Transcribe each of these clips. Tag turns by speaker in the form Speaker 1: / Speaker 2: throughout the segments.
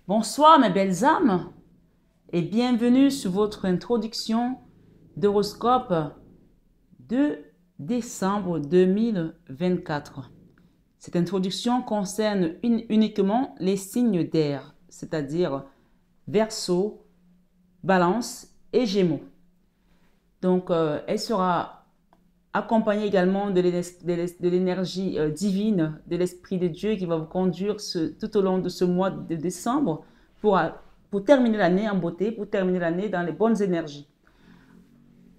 Speaker 1: Bonsoir mes belles âmes et bienvenue sur votre introduction d'horoscope de décembre 2024. Cette introduction concerne uniquement les signes d'air, c'est-à-dire Verseau, Balance et Gémeaux. Donc, elle sera accompagnée également de l'énergie divine de l'Esprit de Dieu qui va vous conduire tout au long de ce mois de décembre pour terminer l'année en beauté, pour terminer l'année dans les bonnes énergies.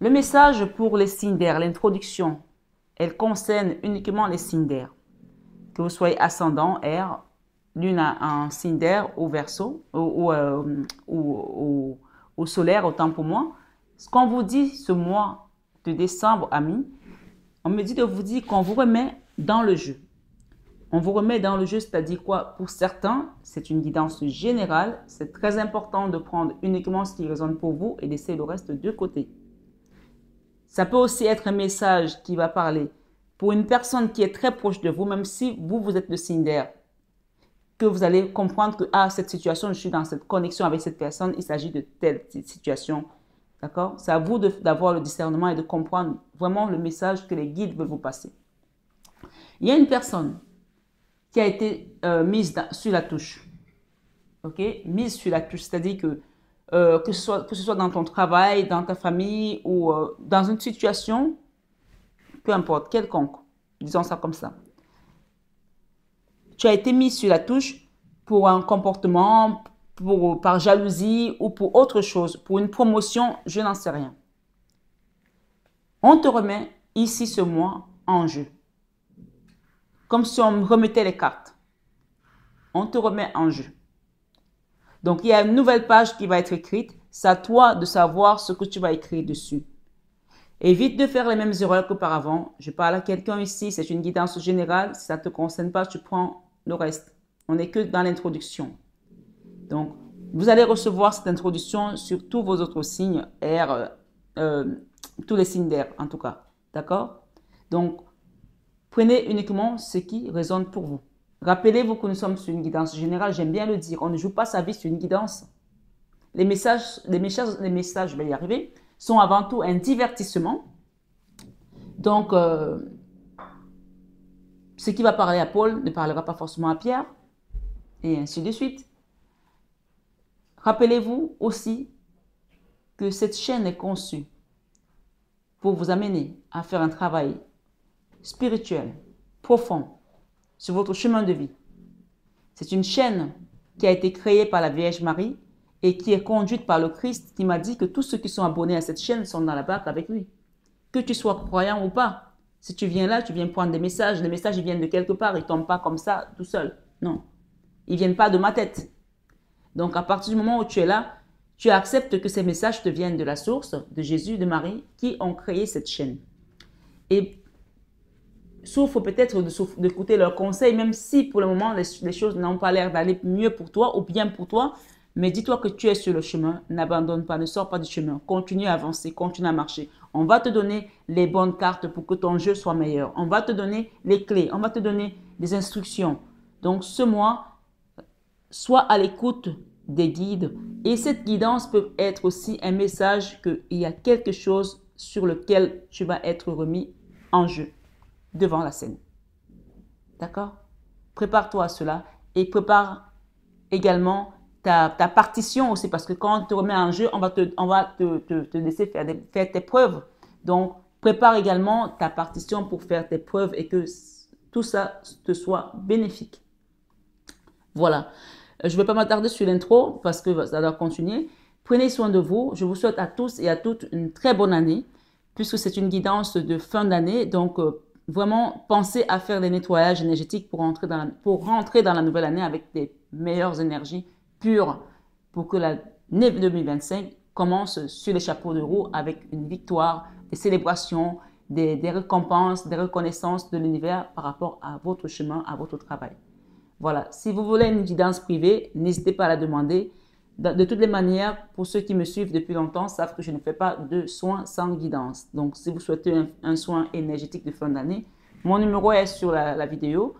Speaker 1: Le message pour les signes d'air, l'introduction, elle concerne uniquement les signes d'air. Que vous soyez ascendant, air, lune en signe d'air ou Verseau, ou solaire, autant pour moi. Ce qu'on vous dit ce mois de décembre, amis, on me dit de vous dire qu'on vous remet dans le jeu. On vous remet dans le jeu, c'est-à-dire quoi? Pour certains, c'est une guidance générale. C'est très important de prendre uniquement ce qui résonne pour vous et laisser le reste de côté. Ça peut aussi être un message qui va parler pour une personne qui est très proche de vous, même si vous êtes le signe d'air, que vous allez comprendre que cette situation, je suis dans cette connexion avec cette personne, il s'agit de telle situation. D'accord? C'est à vous d'avoir le discernement et de comprendre vraiment le message que les guides veulent vous passer. Il y a une personne qui a été mise sur la touche. OK? Mise sur la touche, c'est-à-dire que ce soit dans ton travail, dans ta famille ou dans une situation, peu importe, quelconque, disons ça comme ça. Tu as été mis sur la touche pour un comportement, par jalousie ou pour autre chose, pour une promotion, je n'en sais rien. On te remet ici ce mois en jeu. Comme si on remettait les cartes. On te remet en jeu. Donc, il y a une nouvelle page qui va être écrite. C'est à toi de savoir ce que tu vas écrire dessus. Évite de faire les mêmes erreurs qu'auparavant. Je parle à quelqu'un ici, c'est une guidance générale. Si ça ne te concerne pas, tu prends le reste. On n'est que dans l'introduction. Donc, vous allez recevoir cette introduction sur tous vos autres signes, air, tous les signes d'air en tout cas. D'accord? Donc, prenez uniquement ce qui résonne pour vous. Rappelez-vous que nous sommes sur une guidance générale, j'aime bien le dire. On ne joue pas sa vie sur une guidance. Les messages, je vais y arriver, sont avant tout un divertissement. Donc, ce qui va parler à Paul ne parlera pas forcément à Pierre, et ainsi de suite. Rappelez-vous aussi que cette chaîne est conçue pour vous amener à faire un travail spirituel, profond, sur votre chemin de vie. C'est une chaîne qui a été créée par la Vierge Marie et qui est conduite par le Christ qui m'a dit que tous ceux qui sont abonnés à cette chaîne sont dans la barque avec lui. Que tu sois croyant ou pas, si tu viens là, tu viens prendre des messages. Les messages, ils viennent de quelque part, ils ne tombent pas comme ça, tout seul. Non, ils ne viennent pas de ma tête. Donc, à partir du moment où tu es là, tu acceptes que ces messages te viennent de la source, de Jésus, de Marie, qui ont créé cette chaîne. Et souffre peut-être d'écouter leurs conseils, même si pour le moment, les choses n'ont pas l'air d'aller mieux pour toi ou bien pour toi. Mais dis-toi que tu es sur le chemin, n'abandonne pas, ne sors pas du chemin, continue à avancer, continue à marcher. On va te donner les bonnes cartes pour que ton jeu soit meilleur. On va te donner les clés, on va te donner des instructions. Donc ce mois, sois à l'écoute des guides. Et cette guidance peut être aussi un message qu'il y a quelque chose sur lequel tu vas être remis en jeu devant la scène. D'accord? Prépare-toi à cela et prépare également ta partition aussi, parce que quand on te remet en jeu, on va te laisser faire tes preuves. Donc, prépare également ta partition pour faire tes preuves et que tout ça te soit bénéfique. Voilà. Je ne vais pas m'attarder sur l'intro parce que ça doit continuer. Prenez soin de vous. Je vous souhaite à tous et à toutes une très bonne année, puisque c'est une guidance de fin d'année. Donc, vraiment, pensez à faire des nettoyages énergétiques pour rentrer dans la nouvelle année avec des meilleures énergies pures pour que l'année 2025 commence sur les chapeaux de roue avec une victoire, des célébrations, des récompenses, des reconnaissances de l'univers par rapport à votre chemin, à votre travail. Voilà, si vous voulez une guidance privée, n'hésitez pas à la demander. De toutes les manières, pour ceux qui me suivent depuis longtemps, savent que je ne fais pas de soins sans guidance. Donc, si vous souhaitez un soin énergétique de fin d'année, mon numéro est sur la vidéo.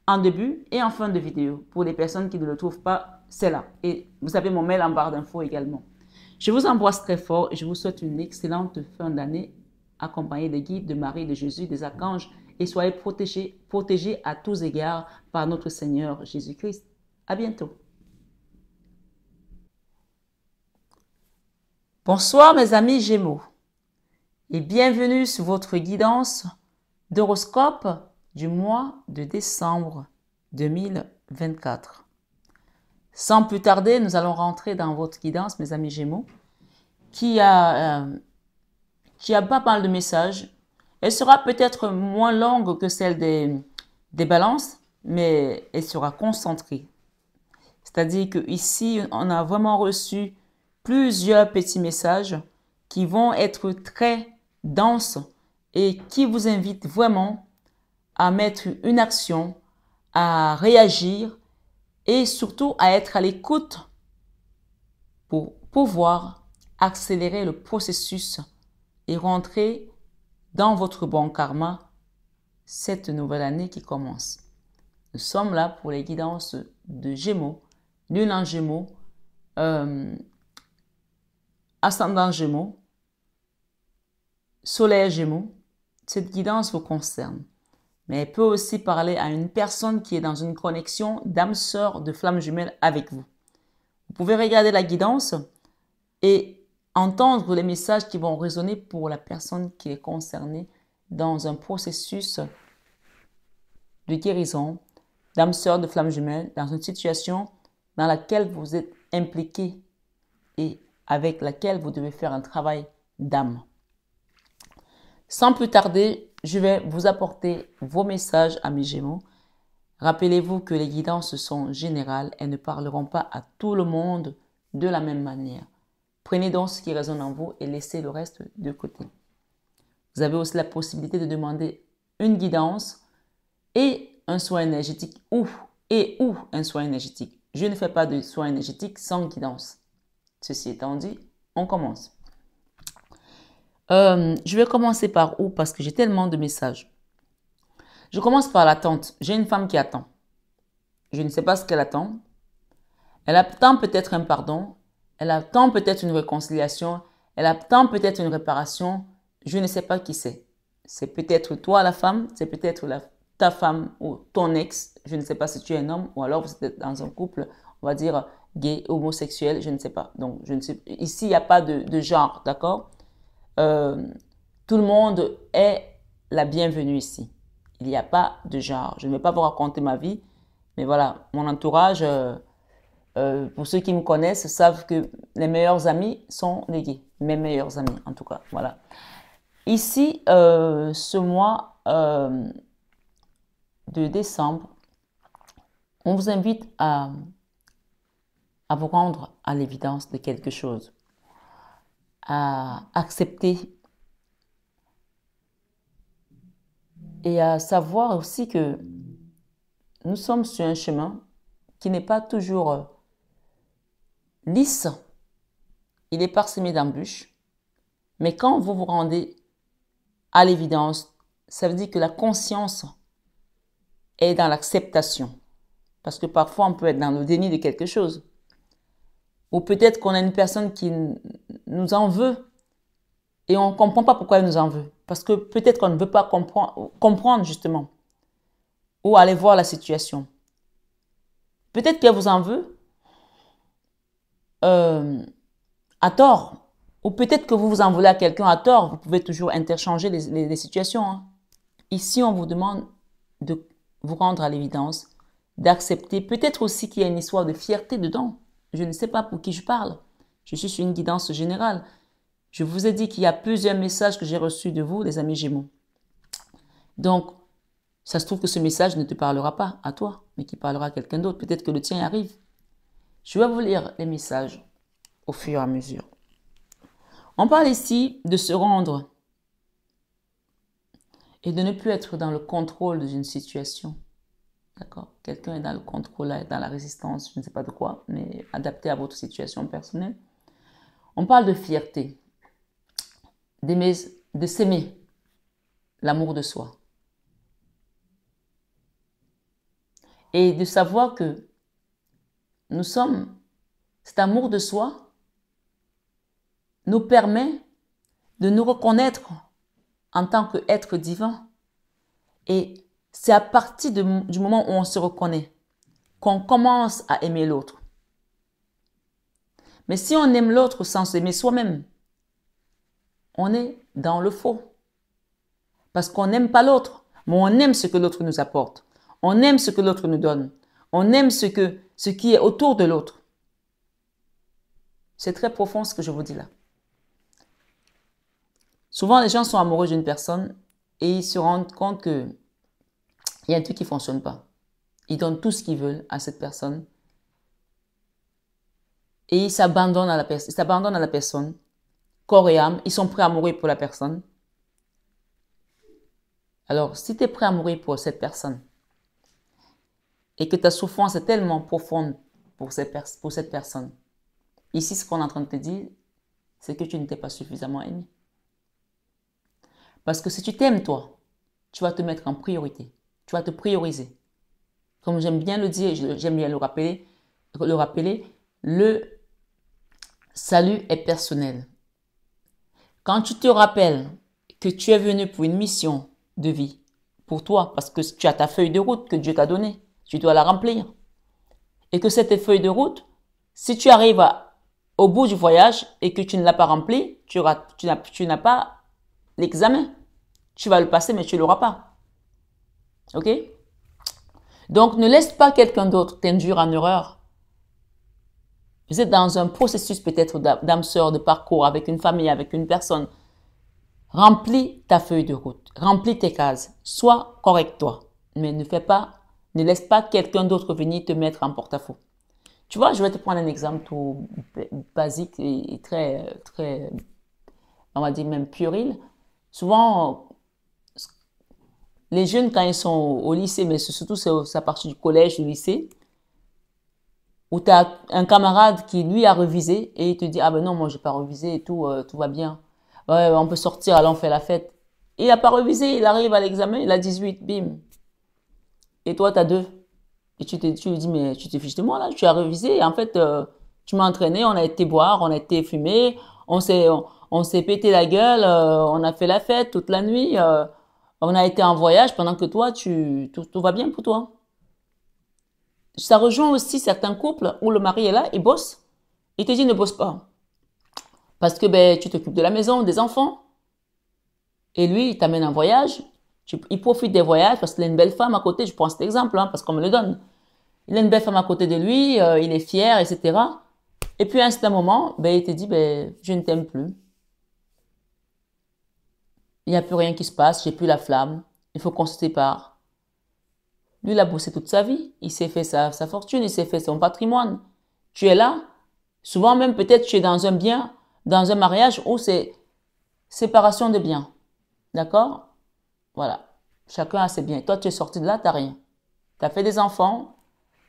Speaker 1: en début et en fin de vidéo. Pour les personnes qui ne le trouvent pas, c'est là. Et vous avez mon mail en barre d'infos également. Je vous embrasse très fort et je vous souhaite une excellente fin d'année accompagnée des guides, de Marie, de Jésus, des archanges et soyez protégés à tous égards par notre Seigneur Jésus-Christ. À bientôt. Bonsoir mes amis Gémeaux et bienvenue sur votre guidance d'horoscope du mois de décembre 2024. Sans plus tarder, nous allons rentrer dans votre guidance, mes amis Gémeaux, qui a pas mal de messages. Elle sera peut-être moins longue que celle des balances, mais elle sera concentrée. C'est-à-dire qu'ici, on a vraiment reçu plusieurs petits messages qui vont être très denses et qui vous invitent vraiment à mettre une action, à réagir et surtout à être à l'écoute pour pouvoir accélérer le processus et rentrer dans votre bon karma cette nouvelle année qui commence. Nous sommes là pour les guidances de Gémeaux, Lune en Gémeaux, Ascendant Gémeaux, Soleil Gémeaux. Cette guidance vous concerne. Mais elle peut aussi parler à une personne qui est dans une connexion d'âme sœur, de flamme jumelle avec vous. Vous pouvez regarder la guidance et entendre les messages qui vont résonner pour la personne qui est concernée dans un processus de guérison, d'âme sœur, de flamme jumelle, dans une situation dans laquelle vous êtes impliqué et avec laquelle vous devez faire un travail d'âme. Sans plus tarder, je vais vous apporter vos messages à mes Gémeaux. Rappelez-vous que les guidances sont générales et ne parleront pas à tout le monde de la même manière. Prenez donc ce qui résonne en vous et laissez le reste de côté. Vous avez aussi la possibilité de demander une guidance et un soin énergétique ou un soin énergétique. Je ne fais pas de soin énergétique sans guidance. Ceci étant dit, on commence. Je vais commencer par où parce que j'ai tellement de messages. Je commence par l'attente. J'ai une femme qui attend. Je ne sais pas ce qu'elle attend. Elle attend peut-être un pardon. Elle attend peut-être une réconciliation. Elle attend peut-être une réparation. Je ne sais pas qui c'est. C'est peut-être toi la femme. C'est peut-être ta femme ou ton ex. Je ne sais pas si tu es un homme ou alors vous êtes dans un couple, on va dire gay, homosexuel. Je ne sais pas. Donc, je ne sais. Ici, il n'y a pas de genre, d'accord? Tout le monde est la bienvenue ici. Il n'y a pas de genre. Je ne vais pas vous raconter ma vie, mais voilà, mon entourage, pour ceux qui me connaissent, savent que les meilleurs amis sont les gays. Mes meilleurs amis, en tout cas. Voilà. Ici, ce mois de décembre, on vous invite à vous rendre à l'évidence de quelque chose, à accepter et à savoir aussi que nous sommes sur un chemin qui n'est pas toujours lisse. Il est parsemé d'embûches. Mais quand vous vous rendez à l'évidence, ça veut dire que la conscience est dans l'acceptation. Parce que parfois, on peut être dans le déni de quelque chose. Ou peut-être qu'on a une personne qui nous en veut et on ne comprend pas pourquoi elle nous en veut. Parce que peut-être qu'on ne veut pas comprendre justement. Ou aller voir la situation. Peut-être qu'elle vous en veut à tort. Ou peut-être que vous vous en voulez à quelqu'un à tort. Vous pouvez toujours interchanger les situations. Hein. Ici, on vous demande de vous rendre à l'évidence, d'accepter. Peut-être aussi qu'il y a une histoire de fierté dedans. Je ne sais pas pour qui je parle. Je suis sur une guidance générale. Je vous ai dit qu'il y a plusieurs messages que j'ai reçus de vous, les amis Gémeaux. Donc, ça se trouve que ce message ne te parlera pas à toi, mais qui parlera à quelqu'un d'autre. Peut-être que le tien arrive. Je vais vous lire les messages au fur et à mesure. On parle ici de se rendre et de ne plus être dans le contrôle d'une situation. D'accord? Quelqu'un est dans le contrôle, dans la résistance, je ne sais pas de quoi, mais adapté à votre situation personnelle. On parle de fierté, de s'aimer, l'amour de soi. Et de savoir que nous sommes, cet amour de soi nous permet de nous reconnaître en tant qu'être divin. Et c'est à partir du moment où on se reconnaît qu'on commence à aimer l'autre. Mais si on aime l'autre sans s'aimer soi-même, on est dans le faux. Parce qu'on n'aime pas l'autre, mais on aime ce que l'autre nous apporte. On aime ce que l'autre nous donne. On aime ce qui est autour de l'autre. C'est très profond ce que je vous dis là. Souvent, les gens sont amoureux d'une personne et ils se rendent compte qu'il y a un truc qui ne fonctionne pas. Ils donnent tout ce qu'ils veulent à cette personne et ils s'abandonnent à la personne, corps et âme. Ils sont prêts à mourir pour la personne. Alors, si tu es prêt à mourir pour cette personne et que ta souffrance est tellement profonde pour cette personne, ici, ce qu'on est en train de te dire, c'est que tu ne t'es pas suffisamment aimé. Parce que si tu t'aimes toi, tu vas te mettre en priorité. Tu vas te prioriser. Comme j'aime bien le dire, j'aime bien le rappeler, le salut est personnel. Quand tu te rappelles que tu es venu pour une mission de vie, pour toi, parce que tu as ta feuille de route que Dieu t'a donnée, tu dois la remplir. Et que cette feuille de route, si tu arrives au bout du voyage et que tu ne l'as pas remplie, tu n'as pas l'examen. Tu vas le passer, mais tu ne l'auras pas. OK? Donc, ne laisse pas quelqu'un d'autre t'induire en erreur. Vous êtes dans un processus peut-être d'âme sœur, de parcours avec une famille, avec une personne. Remplis ta feuille de route. Remplis tes cases. Sois correct toi. Mais ne laisse pas quelqu'un d'autre venir te mettre en porte-à-faux. Tu vois, je vais te prendre un exemple tout basique et très, très, on va dire même puéril. Souvent, les jeunes, quand ils sont au lycée, mais surtout c'est à partir du collège, du lycée, où tu as un camarade qui, lui, a révisé et il te dit, ah ben non, moi, j'ai pas révisé et tout, tout va bien. Ouais, on peut sortir, allons faire la fête. Il a pas révisé, il arrive à l'examen, il a 18, bim. Et toi, tu as 2. Et tu lui dis, mais tu te fiches de moi, là, tu as révisé. Et en fait, tu m'as entraîné, on a été boire, on a été fumer, on s'est pété la gueule, on a fait la fête toute la nuit, on a été en voyage pendant que toi, tout va bien pour toi. Ça rejoint aussi certains couples où le mari est là, il bosse. Il te dit ne bosse pas. Parce que ben, tu t'occupes de la maison, des enfants. Et lui, il t'amène en voyage. Il profite des voyages parce qu'il a une belle femme à côté. Je prends cet exemple hein, parce qu'on me le donne. Il a une belle femme à côté de lui, il est fier, etc. Et puis à un certain moment, ben, il te dit ben, je ne t'aime plus. Il n'y a plus rien qui se passe, j'ai plus la flamme. Il faut qu'on se sépare. Lui, il a bossé toute sa vie. Il s'est fait sa fortune, il s'est fait son patrimoine. Tu es là. Souvent même, peut-être, tu es dans un bien, dans un mariage où c'est séparation de biens. D'accord? Voilà. Chacun a ses biens. Toi, tu es sorti de là, tu n'as rien. Tu as fait des enfants,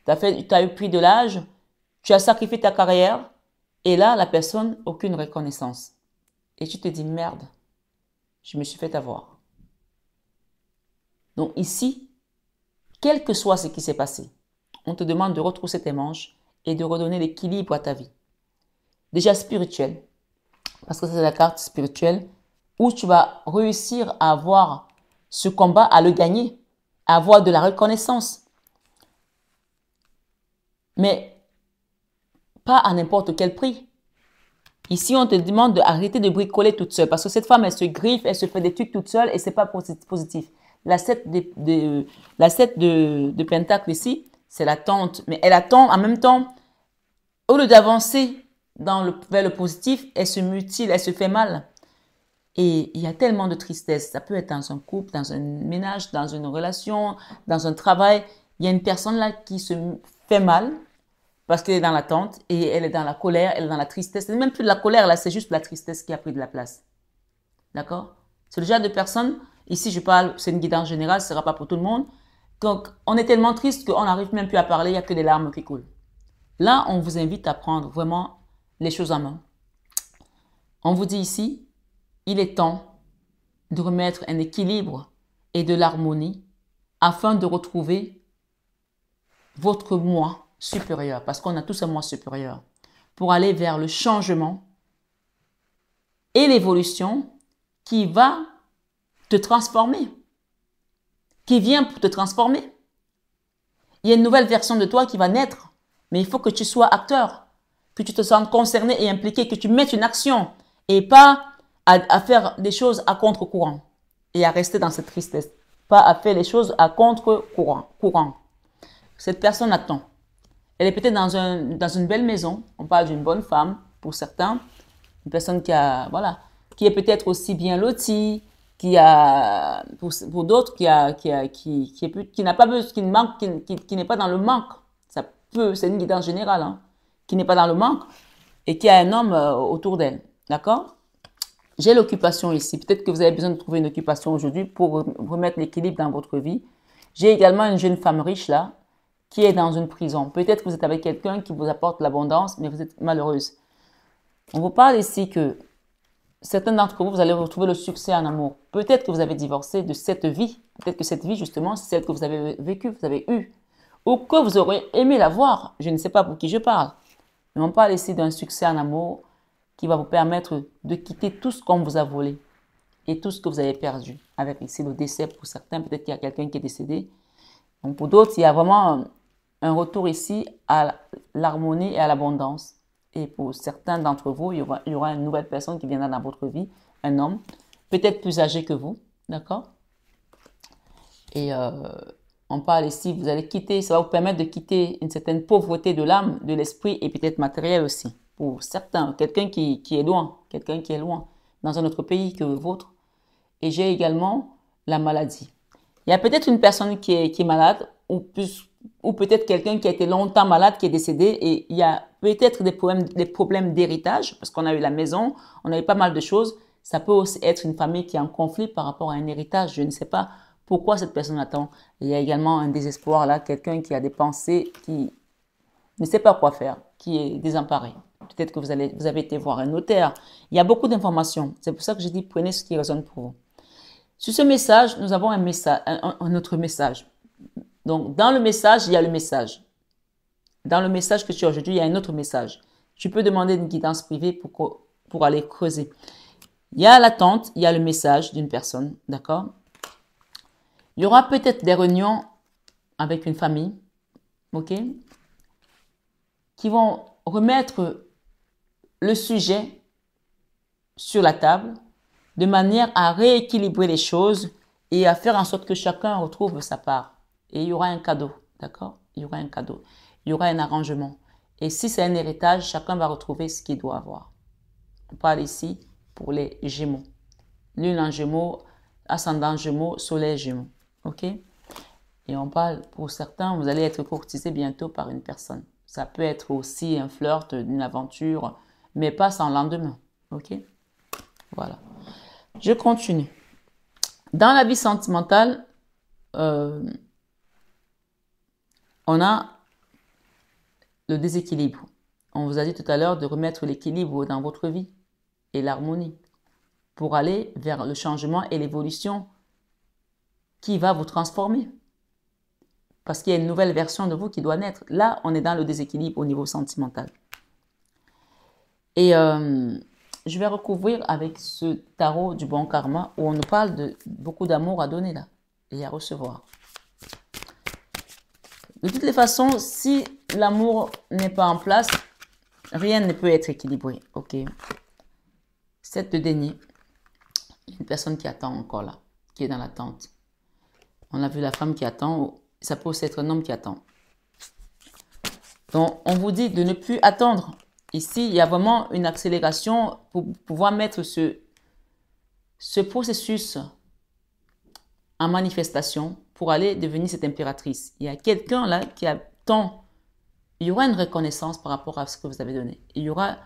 Speaker 1: tu as eu pris de l'âge, tu as sacrifié ta carrière, et là, la personne, aucune reconnaissance. Et tu te dis, merde, je me suis fait avoir. Donc ici, quel que soit ce qui s'est passé, on te demande de retrousser tes manches et de redonner l'équilibre à ta vie. Déjà spirituel, parce que c'est la carte spirituelle où tu vas réussir à avoir ce combat, à le gagner, à avoir de la reconnaissance. Mais pas à n'importe quel prix. Ici, on te demande d'arrêter de bricoler toute seule parce que cette femme, elle se griffe, elle se fait des trucs toute seule et c'est pas positif. La 7 de Pentacle ici, c'est la tante. Mais elle attend en même temps, au lieu d'avancer vers le positif, elle se mutile, elle se fait mal. Et il y a tellement de tristesse. Ça peut être dans un couple, dans un ménage, dans une relation, dans un travail. Il y a une personne là qui se fait mal parce qu'elle est dans l'attente et elle est dans la colère, elle est dans la tristesse. C'est même plus de la colère là, c'est juste la tristesse qui a pris de la place. D'accord? C'est le genre de personne, ici je parle, c'est une guidance générale, ce ne sera pas pour tout le monde. Donc on est tellement triste qu'on n'arrive même plus à parler, il n'y a que des larmes qui coulent. Là, on vous invite à prendre vraiment les choses en main. On vous dit ici, il est temps de remettre un équilibre et de l'harmonie afin de retrouver votre moi supérieur, parce qu'on a tous un moi supérieur, pour aller vers le changement et l'évolution qui va te transformer, qui vient pour te transformer. Il y a une nouvelle version de toi qui va naître, mais il faut que tu sois acteur, que tu te sentes concerné et impliqué, que tu mettes une action et pas à faire des choses à contre-courant et à rester dans cette tristesse. Pas à faire les choses à contre-courant. Cette personne attend. Elle est peut-être dans une belle maison. On parle d'une bonne femme pour certains. Une personne qui a, voilà, qui est peut-être aussi bien lotie, qui a, pour d'autres, qui n'a pas besoin, qui ne manque, qui n'est pas dans le manque. Ça peut, c'est une guidance générale, hein, qui n'est pas dans le manque et qui a un homme autour d'elle. D'accord? J'ai l'occupation ici. Peut-être que vous avez besoin de trouver une occupation aujourd'hui pour remettre l'équilibre dans votre vie. J'ai également une jeune femme riche là, qui est dans une prison. Peut-être que vous êtes avec quelqu'un qui vous apporte l'abondance, mais vous êtes malheureuse. On vous parle ici que certains d'entre vous, vous allez retrouver le succès en amour. Peut-être que vous avez divorcé de cette vie. Peut-être que cette vie, justement, c'est celle que vous avez vécue, vous avez eue. Ou que vous aurez aimé la voir. Je ne sais pas pour qui je parle. Mais on parle ici d'un succès en amour qui va vous permettre de quitter tout ce qu'on vous a volé et tout ce que vous avez perdu. Avec ici le décès pour certains, peut-être qu'il y a quelqu'un qui est décédé. Donc pour d'autres, il y a vraiment un retour ici à l'harmonie et à l'abondance. Et pour certains d'entre vous, il y aura une nouvelle personne qui viendra dans votre vie, un homme, peut-être plus âgé que vous, d'accord? Et on parle ici, vous allez quitter, ça va vous permettre de quitter une certaine pauvreté de l'âme, de l'esprit et peut-être matériel aussi. Pour certains, quelqu'un qui est loin, dans un autre pays que le vôtre. Et j'ai également la maladie. Il y a peut-être une personne qui est malade, ou peut-être quelqu'un qui a été longtemps malade, qui est décédé, et il y a peut-être des problèmes d'héritage, parce qu'on a eu la maison, on a eu pas mal de choses. Ça peut aussi être une famille qui est en conflit par rapport à un héritage. Je ne sais pas pourquoi cette personne attend. Il y a également un désespoir là, quelqu'un qui a des pensées, qui ne sait pas quoi faire, qui est désemparé. Peut-être que vous avez été voir un notaire. Il y a beaucoup d'informations. C'est pour ça que j'ai dit, prenez ce qui résonne pour vous. Sur ce message, nous avons un autre message. Donc, dans le message, il y a le message. Dans le message que tu as aujourd'hui, il y a un autre message. Tu peux demander une guidance privée pour aller creuser. Il y a l'attente, il y a le message d'une personne, d'accord? Il y aura peut-être des réunions avec une famille, ok? Qui vont remettre le sujet sur la table de manière à rééquilibrer les choses et à faire en sorte que chacun retrouve sa part. Et il y aura un cadeau, d'accord? Il y aura un cadeau. Il y aura un arrangement. Et si c'est un héritage, chacun va retrouver ce qu'il doit avoir. On parle ici pour les Gémeaux. Lune en Gémeaux, ascendant Gémeaux, soleil Gémeaux. OK? Et on parle pour certains, vous allez être courtisé bientôt par une personne. Ça peut être aussi un flirt, une aventure, mais pas sans lendemain. OK? Voilà. Je continue. Dans la vie sentimentale, on a le déséquilibre. On vous a dit tout à l'heure de remettre l'équilibre dans votre vie et l'harmonie pour aller vers le changement et l'évolution qui va vous transformer. Parce qu'il y a une nouvelle version de vous qui doit naître. Là, on est dans le déséquilibre au niveau sentimental. Et je vais recouvrir avec ce tarot du bon karma où on nous parle de beaucoup d'amour à donner là et à recevoir. De toutes les façons, si l'amour n'est pas en place, rien ne peut être équilibré. Ok. 7 de denier. Il y a une personne qui attend encore là, qui est dans l'attente. On a vu la femme qui attend. Ça peut aussi être un homme qui attend. Donc, on vous dit de ne plus attendre. Ici, il y a vraiment une accélération pour pouvoir mettre ce processus en manifestation pour aller devenir cette impératrice. Il y a quelqu'un là qui attend. Il y aura une reconnaissance par rapport à ce que vous avez donné. Il y aura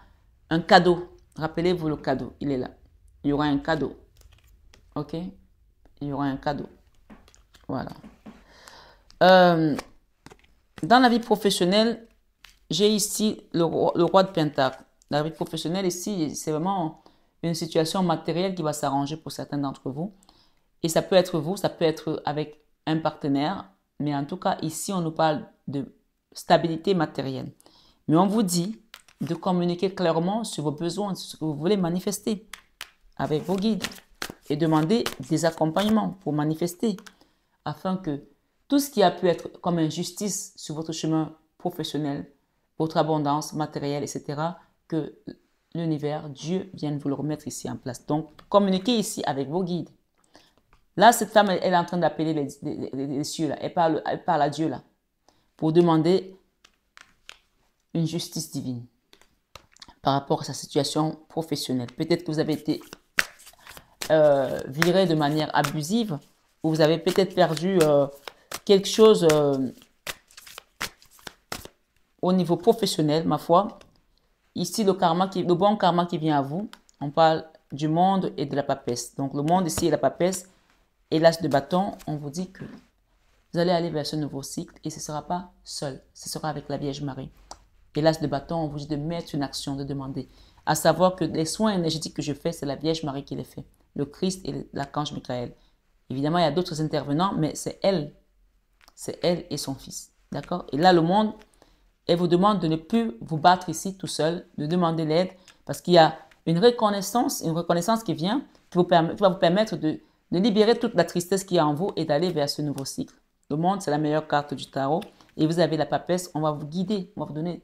Speaker 1: un cadeau. Rappelez-vous le cadeau, il est là. Il y aura un cadeau. Ok? Il y aura un cadeau. Voilà. Dans la vie professionnelle, j'ai ici le roi de Pentacle. Dans la vie professionnelle, ici, c'est vraiment une situation matérielle qui va s'arranger pour certains d'entre vous. Et ça peut être vous, ça peut être avec un partenaire. Mais en tout cas, ici, on nous parle de stabilité matérielle. Mais on vous dit de communiquer clairement sur vos besoins, sur ce que vous voulez manifester avec vos guides et demander des accompagnements pour manifester afin que tout ce qui a pu être comme injustice sur votre chemin professionnel, votre abondance matérielle, etc., que l'univers, Dieu vienne vous le remettre ici en place. Donc, communiquez ici avec vos guides. Là, cette femme, elle est en train d'appeler les cieux, là. Elle parle à Dieu, là, pour demander une justice divine par rapport à sa situation professionnelle. Peut-être que vous avez été viré de manière abusive, ou vous avez peut-être perdu quelque chose au niveau professionnel, ma foi. Ici, le bon karma qui vient à vous, on parle du monde et de la papesse. Donc, le monde ici est la papesse et l'as de bâton. On vous dit que vous allez aller vers ce nouveau cycle et ce ne sera pas seul, ce sera avec la Vierge Marie. Et l'as de bâton, on vous dit de mettre une action, de demander. À savoir que les soins énergétiques que je fais, c'est la Vierge Marie qui les fait. Le Christ et l'archange Michael. Évidemment, il y a d'autres intervenants, mais c'est elle. C'est elle et son fils. D'accord? Et là, le monde, elle vous demande de ne plus vous battre ici tout seul, de demander l'aide, parce qu'il y a une reconnaissance qui vient, qui va vous permettre de libérer toute la tristesse qu'il y a en vous et d'aller vers ce nouveau cycle. Le monde, c'est la meilleure carte du tarot. Et vous avez la papesse, on va vous guider, on va vous donner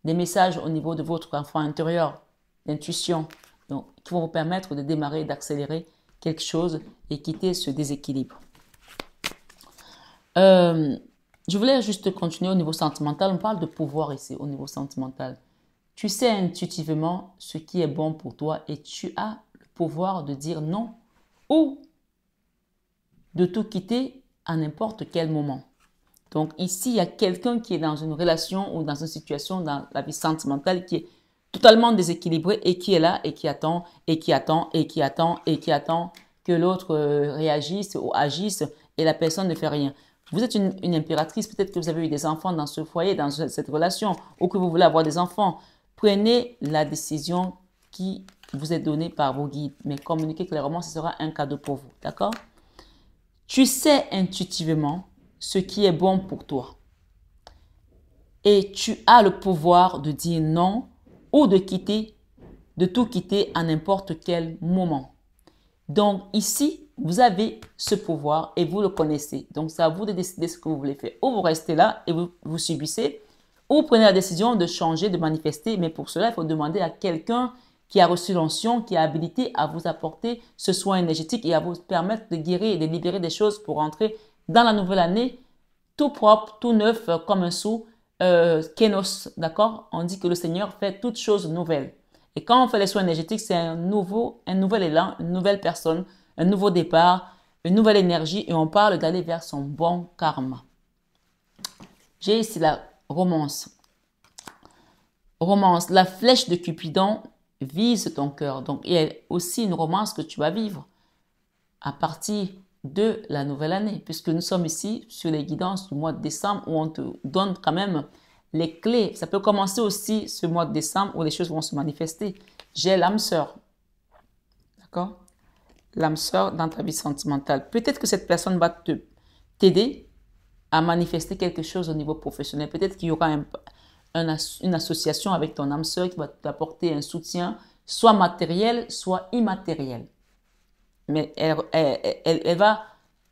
Speaker 1: des messages au niveau de votre enfant intérieur, d'intuition, qui vont vous permettre de démarrer, d'accélérer quelque chose et quitter ce déséquilibre. Je voulais juste continuer au niveau sentimental. On parle de pouvoir ici, au niveau sentimental. Tu sais intuitivement ce qui est bon pour toi et tu as le pouvoir de dire non ou de tout quitter à n'importe quel moment. Donc ici, il y a quelqu'un qui est dans une relation ou dans une situation dans la vie sentimentale qui est totalement déséquilibré et qui est là et qui attend et qui attend et qui attend et qui attend que l'autre réagisse ou agisse et la personne ne fait rien. Vous êtes une impératrice, peut-être que vous avez eu des enfants dans ce foyer, dans cette relation, ou que vous voulez avoir des enfants. Prenez la décision qui vous est donnée par vos guides, mais communiquez clairement, ce sera un cadeau pour vous, d'accord? Tu sais intuitivement ce qui est bon pour toi. Et tu as le pouvoir de dire non ou de tout quitter à n'importe quel moment. Donc ici, vous avez ce pouvoir et vous le connaissez. Donc c'est à vous de décider ce que vous voulez faire. Ou vous restez là et vous subissez, ou vous prenez la décision de changer, de manifester. Mais pour cela, il faut demander à quelqu'un qui a reçu l'onction, qui est habilité à vous apporter ce soin énergétique et à vous permettre de guérir et de libérer des choses pour entrer dans la nouvelle année tout propre, tout neuf, comme un sou, kénos, d'accord? On dit que le Seigneur fait toutes choses nouvelles. Et quand on fait les soins énergétiques, c'est un nouvel élan, une nouvelle personne, un nouveau départ, une nouvelle énergie et on parle d'aller vers son bon karma. J'ai ici la romance. Romance, la flèche de Cupidon vise ton cœur. Donc, il y a aussi une romance que tu vas vivre à partir de la nouvelle année, puisque nous sommes ici sur les guidances du mois de décembre où on te donne quand même les clés. Ça peut commencer aussi ce mois de décembre où les choses vont se manifester. J'ai l'âme sœur. D'accord? L'âme sœur dans ta vie sentimentale. Peut-être que cette personne va t'aider à manifester quelque chose au niveau professionnel. Peut-être qu'il y aura une association avec ton âme sœur qui va t'apporter un soutien, soit matériel, soit immatériel. Mais elle va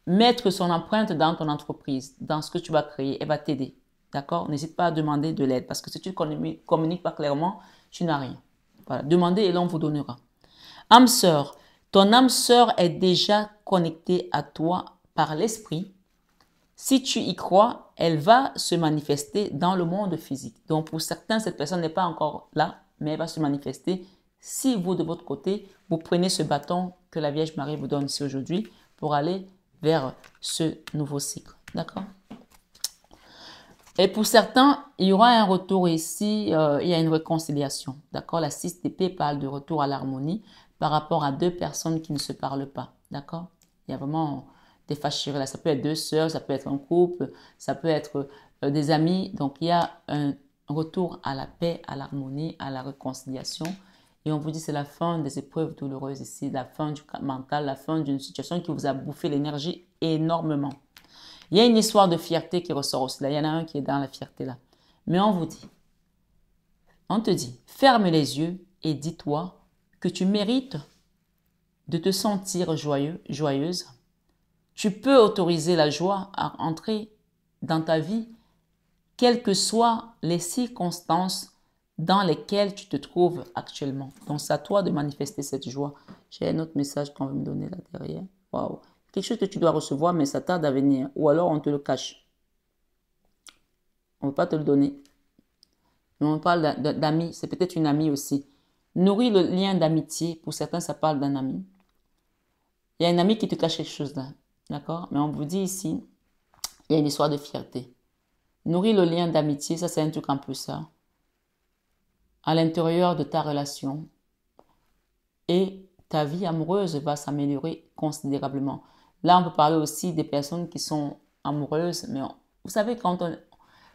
Speaker 1: mettre son empreinte dans ton entreprise, dans ce que tu vas créer. Elle va t'aider. D'accord? N'hésite pas à demander de l'aide parce que si tu ne communiques pas clairement, tu n'as rien. Voilà. Demandez et l'on vous donnera. Âme sœur. Ton âme sœur est déjà connectée à toi par l'esprit. Si tu y crois, elle va se manifester dans le monde physique. Donc pour certains, cette personne n'est pas encore là, mais elle va se manifester si vous, de votre côté, vous prenez ce bâton que la Vierge Marie vous donne ici aujourd'hui pour aller vers ce nouveau cycle. D'accord? Et pour certains, il y aura un retour ici, il y a une réconciliation. D'accord? La 6 d'épée parle de retour à l'harmonie par rapport à deux personnes qui ne se parlent pas. D'accord? Il y a vraiment des fâcheries là. Ça peut être deux sœurs, ça peut être un couple, ça peut être des amis. Donc, il y a un retour à la paix, à l'harmonie, à la réconciliation. Et on vous dit c'est la fin des épreuves douloureuses ici, la fin du mental, la fin d'une situation qui vous a bouffé l'énergie énormément. Il y a une histoire de fierté qui ressort aussi là. Il y en a un qui est dans la fierté là. Mais on te dit, ferme les yeux et dis-toi que tu mérites de te sentir joyeux, joyeuse. Tu peux autoriser la joie à entrer dans ta vie, quelles que soient les circonstances dans lesquelles tu te trouves actuellement. Donc, c'est à toi de manifester cette joie. J'ai un autre message qu'on veut me donner là derrière. Waouh! Quelque chose que tu dois recevoir, mais ça tarde à venir. Ou alors, on te le cache. On ne veut pas te le donner. Mais on parle d'amis. C'est peut-être une amie aussi. Nourris le lien d'amitié. Pour certains, ça parle d'un ami. Il y a un ami qui te cache quelque chose là. D'accord? Mais on vous dit ici, il y a une histoire de fierté. Nourris le lien d'amitié. Ça, c'est un truc un peu ça. À l'intérieur de ta relation. Et ta vie amoureuse va s'améliorer considérablement. Là, on peut parler aussi des personnes qui sont amoureuses. Mais vous savez,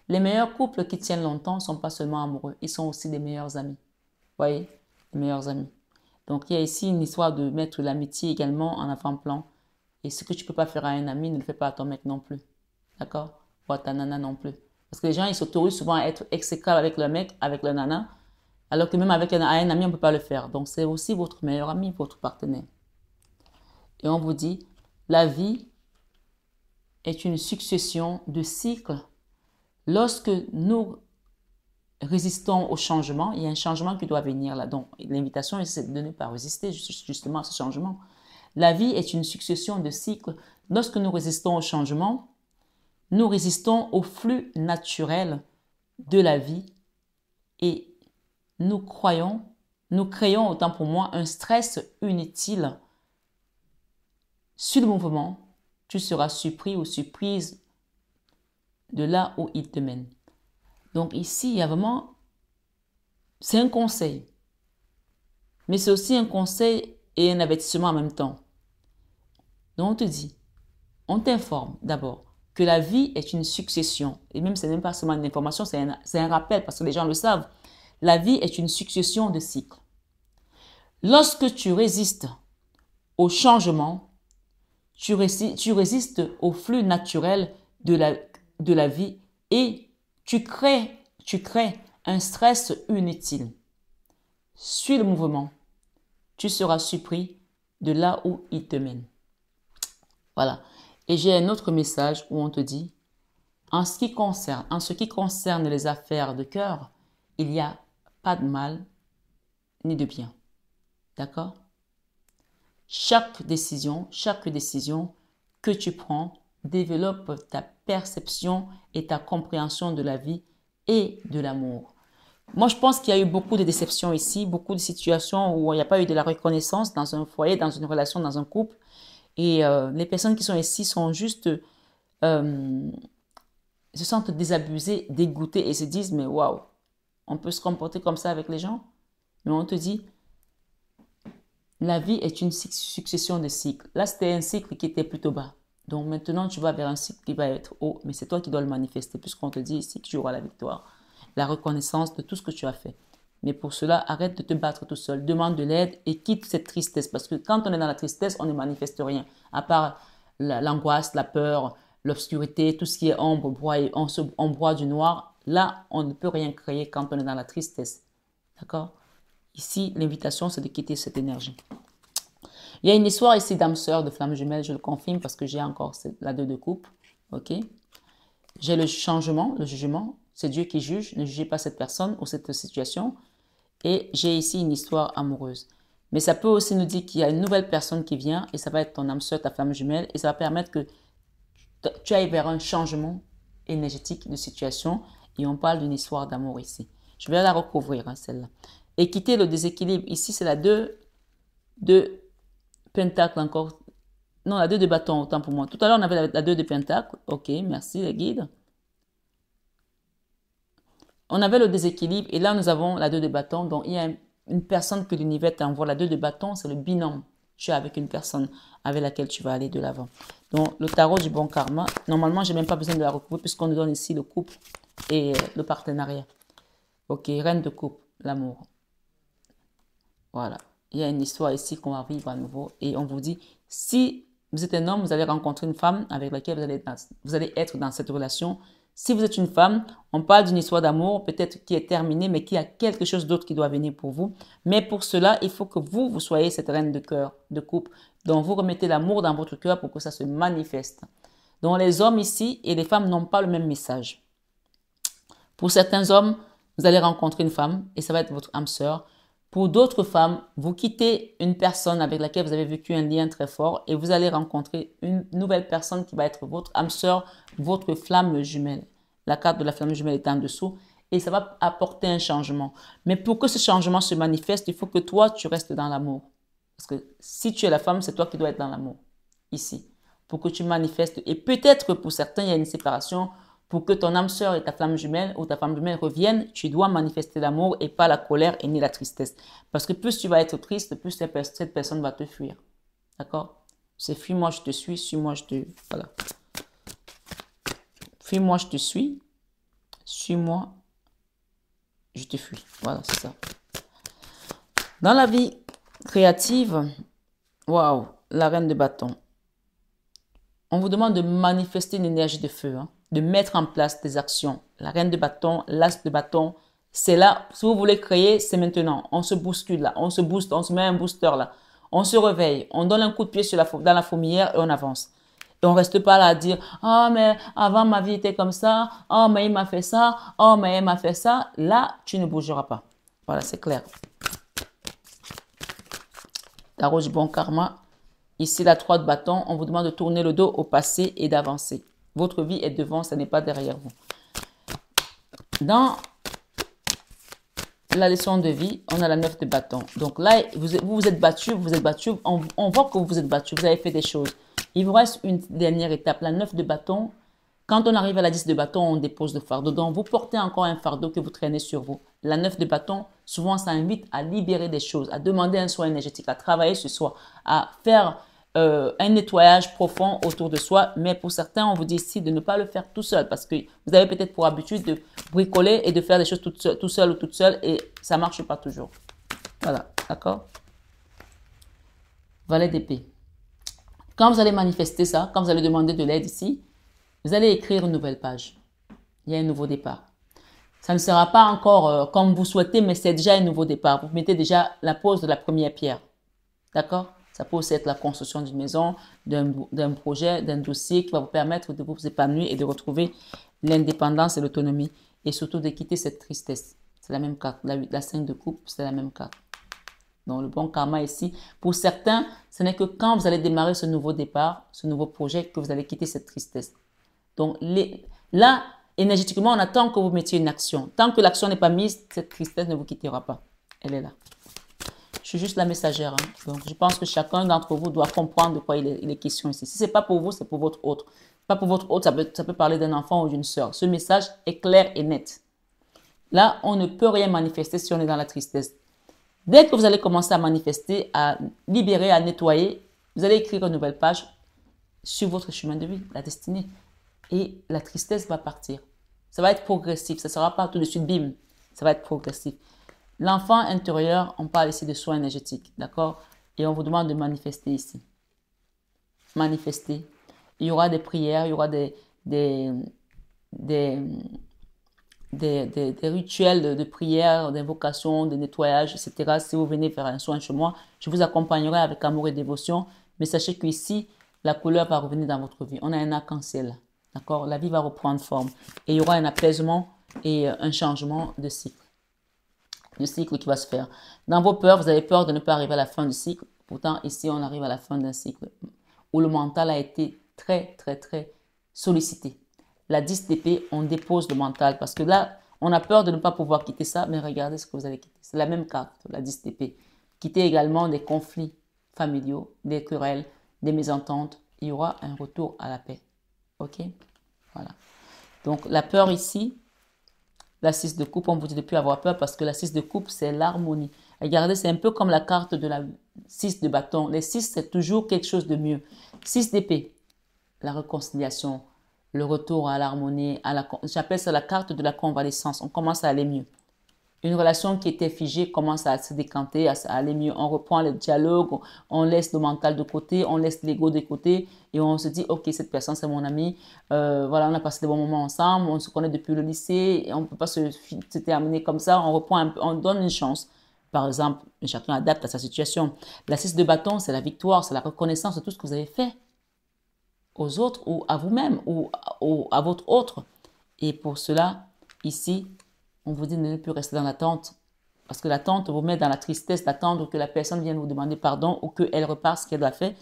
Speaker 1: les meilleurs couples qui tiennent longtemps ne sont pas seulement amoureux. Ils sont aussi des meilleurs amis. Vous voyez? Les meilleurs amis. Donc, il y a ici une histoire de mettre l'amitié également en avant-plan. Et ce que tu ne peux pas faire à un ami, ne le fais pas à ton mec non plus. D'accord? Ou à ta nana non plus. Parce que les gens, ils s'autorisent souvent à être exécrables avec le mec, avec le nana. Alors que même avec un ami, on ne peut pas le faire. Donc, c'est aussi votre meilleur ami, votre partenaire. Et on vous dit, la vie est une succession de cycles. Lorsque nous résistons au changement, il y a un changement qui doit venir là. Donc, l'invitation, c'est de ne pas résister justement à ce changement. La vie est une succession de cycles. Lorsque nous résistons au changement, nous résistons au flux naturel de la vie et nous créons, autant pour moi, un stress inutile. Sur le mouvement, tu seras surpris ou surprise de là où il te mène. Donc ici, il y a vraiment, c'est un conseil. Mais c'est aussi un conseil et un avertissement en même temps. Donc on te dit, on t'informe d'abord que la vie est une succession. Et même, c'est même pas seulement une information, c'est un rappel parce que les gens le savent. La vie est une succession de cycles. Lorsque tu résistes au changement, tu résistes au flux naturel de la vie et tu crées un stress inutile. Suis le mouvement. Tu seras surpris de là où il te mène. Voilà. Et j'ai un autre message où on te dit, en ce qui concerne les affaires de cœur, il n'y a pas de mal ni de bien. D'accord? Chaque décision que tu prends développe ta perception et ta compréhension de la vie et de l'amour. Moi, je pense qu'il y a eu beaucoup de déceptions ici, beaucoup de situations où il n'y a pas eu de la reconnaissance dans un foyer, dans une relation, dans un couple. Et les personnes qui sont ici sont juste, se sentent désabusées, dégoûtées et se disent, mais waouh, on peut se comporter comme ça avec les gens? Mais on te dit, la vie est une succession de cycles. Là, c'était un cycle qui était plutôt bas. Donc maintenant, tu vas vers un cycle qui va être haut, mais c'est toi qui dois le manifester, puisqu'on te dit ici que tu auras la victoire, la reconnaissance de tout ce que tu as fait. Mais pour cela, arrête de te battre tout seul, demande de l'aide et quitte cette tristesse, parce que quand on est dans la tristesse, on ne manifeste rien, à part l'angoisse, la peur, l'obscurité, tout ce qui est ombre, on broie du noir. Là, on ne peut rien créer quand on est dans la tristesse. D'accord? Ici, l'invitation, c'est de quitter cette énergie. Il y a une histoire ici d'âme sœur, de flamme jumelle, je le confirme parce que j'ai encore la 2 de coupe. Ok? J'ai le changement, le jugement. C'est Dieu qui juge. Ne jugez pas cette personne ou cette situation. Et j'ai ici une histoire amoureuse. Mais ça peut aussi nous dire qu'il y a une nouvelle personne qui vient et ça va être ton âme sœur, ta flamme jumelle. Et ça va permettre que tu ailles vers un changement énergétique de situation. Et on parle d'une histoire d'amour ici. Je vais la recouvrir, hein, celle-là. Et quitter le déséquilibre. Ici, c'est la 2 de pentacle encore. Non, la 2 de bâton, autant pour moi. Tout à l'heure, on avait la 2 de pentacle. Ok, merci les guides. On avait le déséquilibre et là, nous avons la 2 de bâton. Donc, il y a une personne que l'univers t'envoie. La 2 de bâton, c'est le binôme. Tu es avec une personne avec laquelle tu vas aller de l'avant. Donc, le tarot du bon karma, normalement, je n'ai même pas besoin de la recouvrir puisqu'on nous donne ici le couple et le partenariat. Ok, reine de coupe, l'amour. Voilà. Il y a une histoire ici qu'on va vivre à nouveau. Et on vous dit, si vous êtes un homme, vous allez rencontrer une femme avec laquelle vous allez être dans cette relation. Si vous êtes une femme, on parle d'une histoire d'amour peut-être qui est terminée, mais qui a quelque chose d'autre qui doit venir pour vous. Mais pour cela, il faut que vous soyez cette reine de cœur, de coupe. Donc, vous remettez l'amour dans votre cœur pour que ça se manifeste. Donc, les hommes ici et les femmes n'ont pas le même message. Pour certains hommes, vous allez rencontrer une femme et ça va être votre âme sœur. Pour d'autres femmes, vous quittez une personne avec laquelle vous avez vécu un lien très fort et vous allez rencontrer une nouvelle personne qui va être votre âme sœur, votre flamme jumelle. La carte de la flamme jumelle est en dessous et ça va apporter un changement. Mais pour que ce changement se manifeste, il faut que toi, tu restes dans l'amour. Parce que si tu es la femme, c'est toi qui dois être dans l'amour, ici, pour que tu manifestes. Et peut-être pour certains, il y a une séparation. Pour que ton âme sœur et ta flamme jumelle ou ta femme jumelle reviennent, tu dois manifester l'amour et pas la colère et ni la tristesse. Parce que plus tu vas être triste, plus cette personne va te fuir. D'accord? C'est fuis-moi, je te suis, suis-moi, je te... Voilà. Fuis-moi, je te suis, suis-moi, je te fuis. Voilà, c'est ça. Dans la vie créative, waouh, la reine de bâton. On vous demande de manifester une énergie de feu, hein, de mettre en place des actions. La reine de bâton, l'as de bâton, c'est là. Si vous voulez créer, c'est maintenant. On se bouscule là, on se booste, on se met un booster là. On se réveille, on donne un coup de pied dans la fourmilière et on avance. Et on reste pas là à dire « Ah, mais avant ma vie était comme ça. Oh, mais il m'a fait ça. Oh, mais il m'a fait ça. » Là, tu ne bougeras pas. Voilà, c'est clair. Tarot du bon karma. Ici, la 3 de bâton, on vous demande de tourner le dos au passé et d'avancer. Votre vie est devant, ce n'est pas derrière vous. Dans la leçon de vie, on a la 9 de bâton. Donc là, vous vous êtes battu, on voit que vous vous êtes battu, vous avez fait des choses. Il vous reste une dernière étape, la 9 de bâton. Quand on arrive à la 10 de bâton, on dépose le fardeau. Donc, vous portez encore un fardeau que vous traînez sur vous. La 9 de bâton, souvent, ça invite à libérer des choses, à demander un soin énergétique, à travailler sur soi, à faire un nettoyage profond autour de soi. Mais pour certains, on vous dit ici de ne pas le faire tout seul parce que vous avez peut-être pour habitude de bricoler et de faire des choses tout seul ou toute seule et ça ne marche pas toujours. Voilà, d'accord? Valet d'épée. Quand vous allez manifester ça, quand vous allez demander de l'aide ici, vous allez écrire une nouvelle page. Il y a un nouveau départ. Ça ne sera pas encore comme vous souhaitez, mais c'est déjà un nouveau départ. Vous mettez déjà la pose de la première pierre. D'accord? Ça peut aussi être la construction d'une maison, d'un projet, d'un dossier qui va vous permettre de vous épanouir et de retrouver l'indépendance et l'autonomie. Et surtout de quitter cette tristesse. C'est la même carte. La 5 de coupe, c'est la même carte. Donc, le bon karma ici, pour certains, ce n'est que quand vous allez démarrer ce nouveau départ, ce nouveau projet, que vous allez quitter cette tristesse. Donc, là, énergétiquement, on attend que vous mettiez une action. Tant que l'action n'est pas mise, cette tristesse ne vous quittera pas. Elle est là. Je suis juste la messagère. Hein. Donc, je pense que chacun d'entre vous doit comprendre de quoi il est question ici. Si ce n'est pas pour vous, c'est pour votre autre. Pas pour votre autre, ça peut parler d'un enfant ou d'une sœur. Ce message est clair et net. Là, on ne peut rien manifester si on est dans la tristesse. Dès que vous allez commencer à manifester, à libérer, à nettoyer, vous allez écrire une nouvelle page sur votre chemin de vie, la destinée. Et la tristesse va partir. Ça va être progressif. Ça ne sera pas tout de suite, bim. Ça va être progressif. L'enfant intérieur, on parle ici de soins énergétiques, d'accord? Et on vous demande de manifester ici. Manifester. Il y aura des prières, il y aura des rituels de prière, d'invocation, de nettoyage, etc. Si vous venez faire un soin chez moi, je vous accompagnerai avec amour et dévotion. Mais sachez qu'ici, la couleur va revenir dans votre vie. On a un arc-en-ciel. D'accord? La vie va reprendre forme. Et il y aura un apaisement et un changement de cycle. Le cycle qui va se faire. Dans vos peurs, vous avez peur de ne pas arriver à la fin du cycle. Pourtant, ici, on arrive à la fin d'un cycle où le mental a été très, très, très sollicité. La 10 d'épée, on dépose le mental parce que là, on a peur de ne pas pouvoir quitter ça, mais regardez ce que vous allez quitter. C'est la même carte, la 10 d'épée. Quitter également des conflits familiaux, des querelles, des mésententes. Il y aura un retour à la paix. OK? Voilà. Donc, la peur ici, la 6 de coupe, on vous dit de ne plus avoir peur parce que la 6 de coupe, c'est l'harmonie. Regardez, c'est un peu comme la carte de la 6 de bâton. Les 6, c'est toujours quelque chose de mieux. 6 d'épée, la réconciliation, le retour à l'harmonie. J'appelle ça la carte de la convalescence. On commence à aller mieux. Une relation qui était figée commence à se décanter, à aller mieux. On reprend le dialogue, on laisse le mental de côté, on laisse l'ego de côté et on se dit, ok, cette personne, c'est mon ami. Voilà, on a passé des bons moments ensemble, on se connaît depuis le lycée, et on ne peut pas se terminer comme ça. On reprend on donne une chance. Par exemple, chacun adapte à sa situation. La 6 de bâton, c'est la victoire, c'est la reconnaissance de tout ce que vous avez fait aux autres ou à vous-même ou à votre autre. Et pour cela, ici, on vous dit de ne plus rester dans l'attente. Parce que l'attente vous met dans la tristesse d'attendre que la personne vienne vous demander pardon ou qu'elle repart ce qu'elle a fait.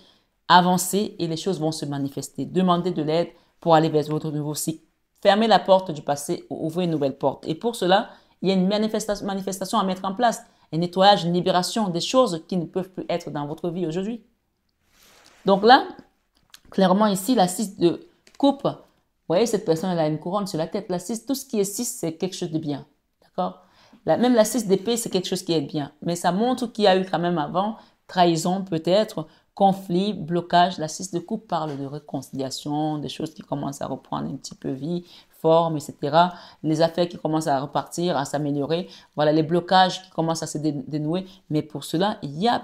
Speaker 1: Avancez et les choses vont se manifester. Demandez de l'aide pour aller vers votre nouveau cycle. Fermez la porte du passé ou ouvrez une nouvelle porte. Et pour cela, il y a une manifestation à mettre en place. Un nettoyage, une libération, des choses qui ne peuvent plus être dans votre vie aujourd'hui. Donc là, clairement ici, la 6 de coupe, vous voyez, cette personne, elle a une couronne sur la tête. La 6, tout ce qui est 6, c'est quelque chose de bien. D'accord? Même la 6 d'épée, c'est quelque chose qui est bien. Mais ça montre qu'il y a eu quand même avant trahison, peut-être, conflit, blocage. La 6 de coupe parle de réconciliation, des choses qui commencent à reprendre un petit peu vie, forme, etc. Les affaires qui commencent à repartir, à s'améliorer. Voilà, les blocages qui commencent à se dénouer. Mais pour cela, il y a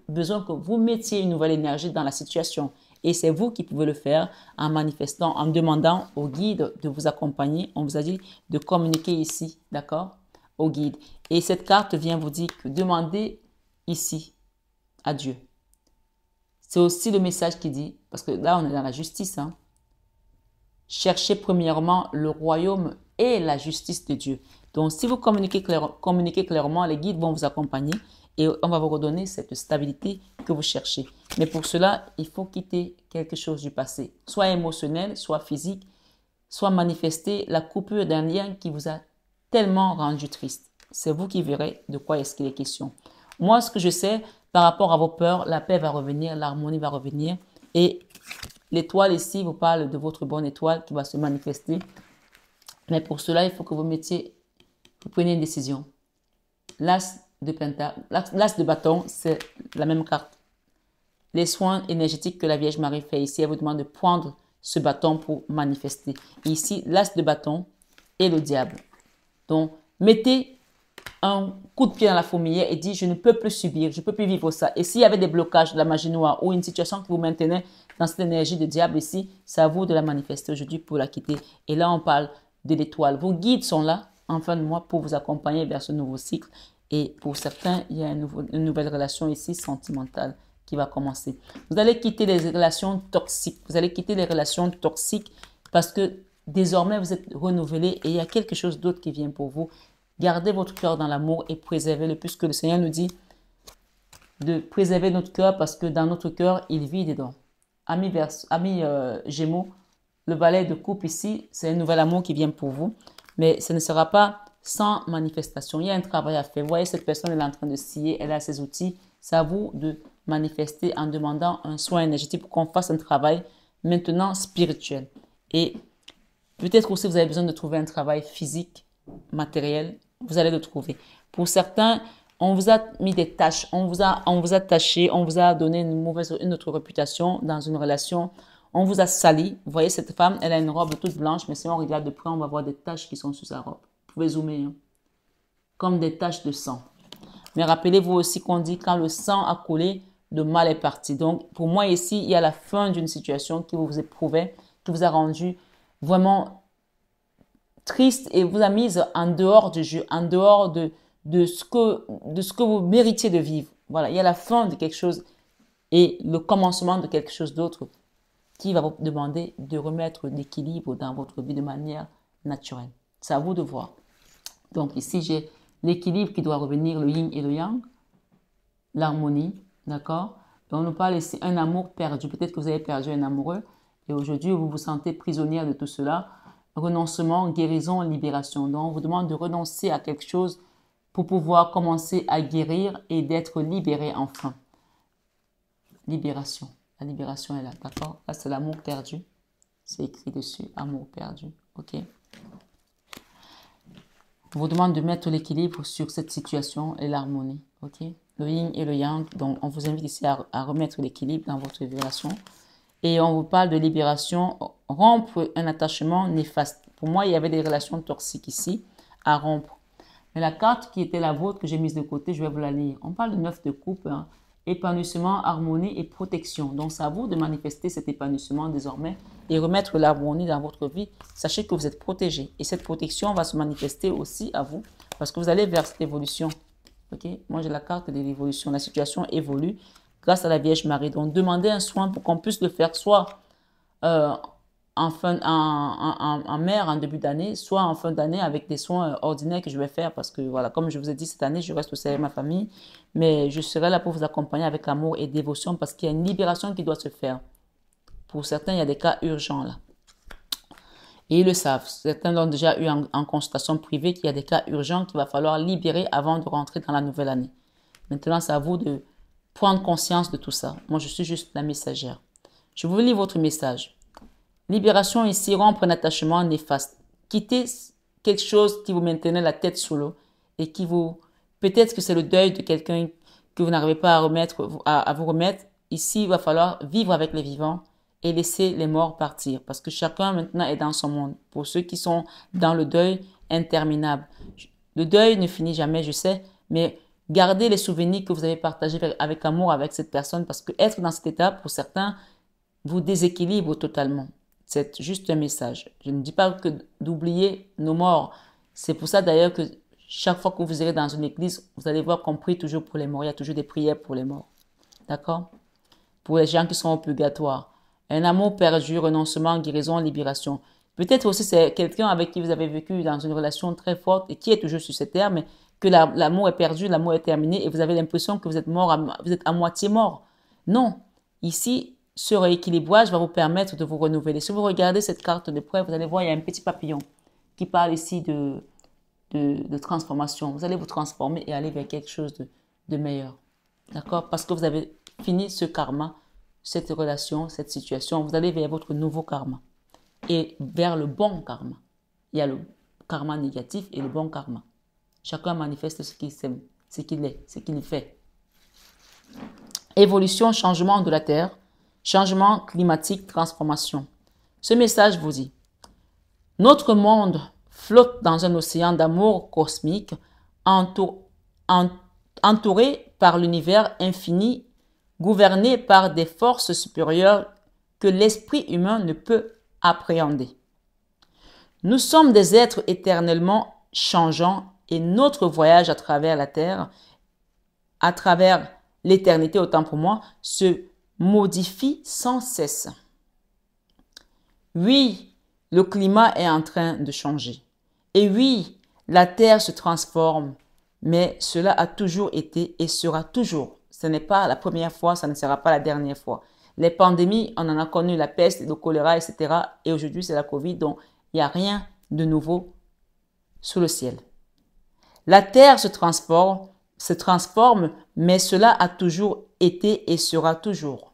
Speaker 1: besoin que vous mettiez une nouvelle énergie dans la situation. Et c'est vous qui pouvez le faire en manifestant, en demandant au guide de vous accompagner. On vous a dit de communiquer ici, d'accord, au guide. Et cette carte vient vous dire que demandez ici à Dieu. C'est aussi le message qui dit, parce que là on est dans la justice, hein. Cherchez premièrement le royaume et la justice de Dieu. Donc si vous communiquez clairement, les guides vont vous accompagner. Et on va vous redonner cette stabilité que vous cherchez. Mais pour cela, il faut quitter quelque chose du passé, soit émotionnel, soit physique, soit manifester la coupure d'un lien qui vous a tellement rendu triste. C'est vous qui verrez de quoi est-ce qu'il est question. Moi, ce que je sais, par rapport à vos peurs, la paix va revenir, l'harmonie va revenir. Et l'étoile ici vous parle de votre bonne étoile qui va se manifester. Mais pour cela, il faut que vous preniez une décision. L'as de bâton, c'est la même carte. Les soins énergétiques que la Vierge Marie fait ici, elle vous demande de prendre ce bâton pour manifester. Et ici, l'as de bâton et le diable. Donc, mettez un coup de pied dans la fourmilière et dites, je ne peux plus subir, je ne peux plus vivre ça. Et s'il y avait des blocages de la magie noire ou une situation qui vous maintenait dans cette énergie de diable ici, c'est à vous de la manifester aujourd'hui pour la quitter. Et là, on parle de l'étoile. Vos guides sont là en fin de mois pour vous accompagner vers ce nouveau cycle. Et pour certains, il y a une nouvelle relation ici sentimentale qui va commencer. Vous allez quitter les relations toxiques. Vous allez quitter les relations toxiques parce que désormais, vous êtes renouvelé et il y a quelque chose d'autre qui vient pour vous. Gardez votre cœur dans l'amour et préservez-le puisque le Seigneur nous dit de préserver notre cœur parce que dans notre cœur, il vit dedans. Amis Gémeaux, le valet de coupe ici, c'est un nouvel amour qui vient pour vous. Mais ce ne sera pas sans manifestation. Il y a un travail à faire. Vous voyez, cette personne, elle est en train de scier, elle a ses outils. C'est à vous de manifester en demandant un soin énergétique pour qu'on fasse un travail maintenant spirituel. Et peut-être aussi vous avez besoin de trouver un travail physique, matériel. Vous allez le trouver. Pour certains, on vous a mis des tâches, on vous a taché, on vous a donné une autre réputation dans une relation. On vous a sali. Vous voyez, cette femme, elle a une robe toute blanche, mais si on regarde de près, on va voir des taches qui sont sur sa robe. Vous pouvez zoomer, hein? Comme des taches de sang. Mais rappelez-vous aussi qu'on dit quand le sang a coulé, le mal est parti. Donc, pour moi ici, il y a la fin d'une situation qui vous éprouvait, qui vous a rendu vraiment triste et vous a mise en dehors du jeu, en dehors de ce que vous méritiez de vivre. Voilà, il y a la fin de quelque chose et le commencement de quelque chose d'autre qui va vous demander de remettre l'équilibre dans votre vie de manière naturelle. C'est à vous de voir. Donc ici, j'ai l'équilibre qui doit revenir, le yin et le yang, l'harmonie, d'accord? On nous parle ici un amour perdu. Peut-être que vous avez perdu un amoureux et aujourd'hui, vous vous sentez prisonnière de tout cela. Renoncement, guérison, libération. Donc, on vous demande de renoncer à quelque chose pour pouvoir commencer à guérir et d'être libéré enfin. Libération. La libération est là, d'accord? Là, c'est l'amour perdu. C'est écrit dessus, amour perdu, ok? On vous demande de mettre l'équilibre sur cette situation et l'harmonie, ok? Le yin et le yang, donc on vous invite ici à remettre l'équilibre dans votre relation. Et on vous parle de libération, rompre un attachement néfaste. Pour moi, il y avait des relations toxiques ici à rompre. Mais la carte qui était la vôtre, que j'ai mise de côté, je vais vous la lire. On parle de 9 de coupe, hein. Épanouissement, harmonie et protection. Donc, c'est à vous de manifester cet épanouissement désormais et remettre l'harmonie dans votre vie. Sachez que vous êtes protégé. Et cette protection va se manifester aussi à vous parce que vous allez vers cette évolution. Ok? Moi, j'ai la carte de l'évolution. La situation évolue grâce à la Vierge Marie. Donc, demandez un soin pour qu'on puisse le faire soit en mer en début d'année, soit en fin d'année avec des soins ordinaires que je vais faire parce que voilà, comme je vous ai dit, cette année, je reste aussi avec ma famille, mais je serai là pour vous accompagner avec amour et dévotion parce qu'il y a une libération qui doit se faire. Pour certains, il y a des cas urgents là. Et ils le savent. Certains l'ont déjà eu en consultation privée qu'il y a des cas urgents qu'il va falloir libérer avant de rentrer dans la nouvelle année. Maintenant, c'est à vous de prendre conscience de tout ça. Moi, je suis juste la messagère. Je vous lis votre message. Libération ici, rompre un attachement néfaste. Quittez quelque chose qui vous maintenait la tête sous l'eau et qui vous... Peut-être que c'est le deuil de quelqu'un que vous n'arrivez pas à vous remettre. Ici, il va falloir vivre avec les vivants et laisser les morts partir. Parce que chacun maintenant est dans son monde. Pour ceux qui sont dans le deuil interminable. Le deuil ne finit jamais, je sais, mais gardez les souvenirs que vous avez partagés avec amour avec cette personne parce que être dans cet état, pour certains, vous déséquilibre totalement. C'est juste un message. Je ne dis pas que d'oublier nos morts. C'est pour ça d'ailleurs que chaque fois que vous irez dans une église, vous allez voir qu'on prie toujours pour les morts. Il y a toujours des prières pour les morts. D'accord? Pour les gens qui sont au purgatoire. Un amour perdu, renoncement, guérison, libération. Peut-être aussi c'est quelqu'un avec qui vous avez vécu dans une relation très forte et qui est toujours sur cette terre, mais que l'amour est perdu, l'amour est terminé et vous avez l'impression que vous êtes mort, vous êtes à moitié mort. Non. Ici, ce rééquilibrage va vous permettre de vous renouveler. Si vous regardez cette carte de près, vous allez voir, il y a un petit papillon qui parle ici de transformation. Vous allez vous transformer et aller vers quelque chose de meilleur. D'accord? Parce que vous avez fini ce karma, cette relation, cette situation. Vous allez vers votre nouveau karma et vers le bon karma. Il y a le karma négatif et le bon karma. Chacun manifeste ce qu'il sème, ce qu'il est, ce qu'il fait. Évolution, changement de la Terre. Changement climatique, transformation. Ce message vous dit, notre monde flotte dans un océan d'amour cosmique entouré par l'univers infini, gouverné par des forces supérieures que l'esprit humain ne peut appréhender. Nous sommes des êtres éternellement changeants et notre voyage à travers la Terre, à travers l'éternité, autant pour moi, se modifie sans cesse. Oui, le climat est en train de changer. Et oui, la Terre se transforme, mais cela a toujours été et sera toujours. Ce n'est pas la première fois, ça ne sera pas la dernière fois. Les pandémies, on en a connu la peste, le choléra, etc. Et aujourd'hui, c'est la Covid, donc il n'y a rien de nouveau sous le ciel. La Terre se transforme, mais cela a toujours été et sera toujours.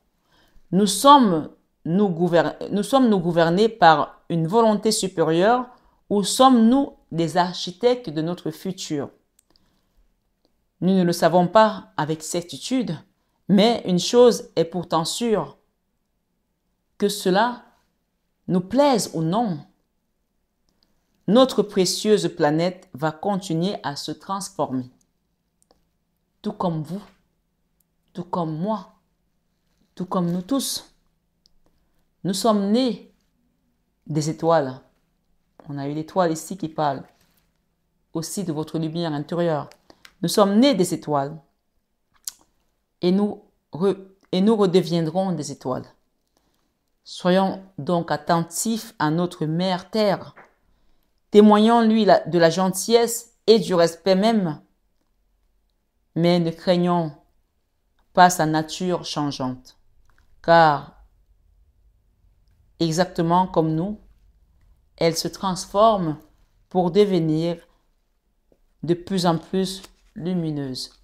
Speaker 1: Nous sommes gouvernés par une volonté supérieure ou sommes-nous les architectes de notre futur? Nous ne le savons pas avec certitude, mais une chose est pourtant sûre, que cela nous plaise ou non, notre précieuse planète va continuer à se transformer. Tout comme vous, tout comme moi, tout comme nous tous. Nous sommes nés des étoiles. On a eu l'étoile ici qui parle aussi de votre lumière intérieure. Nous sommes nés des étoiles et nous redeviendrons des étoiles. Soyons donc attentifs à notre mère Terre. Témoignons-lui de la gentillesse et du respect même, mais ne craignons pas sa nature changeante, car exactement comme nous, elle se transforme pour devenir de plus en plus lumineuse.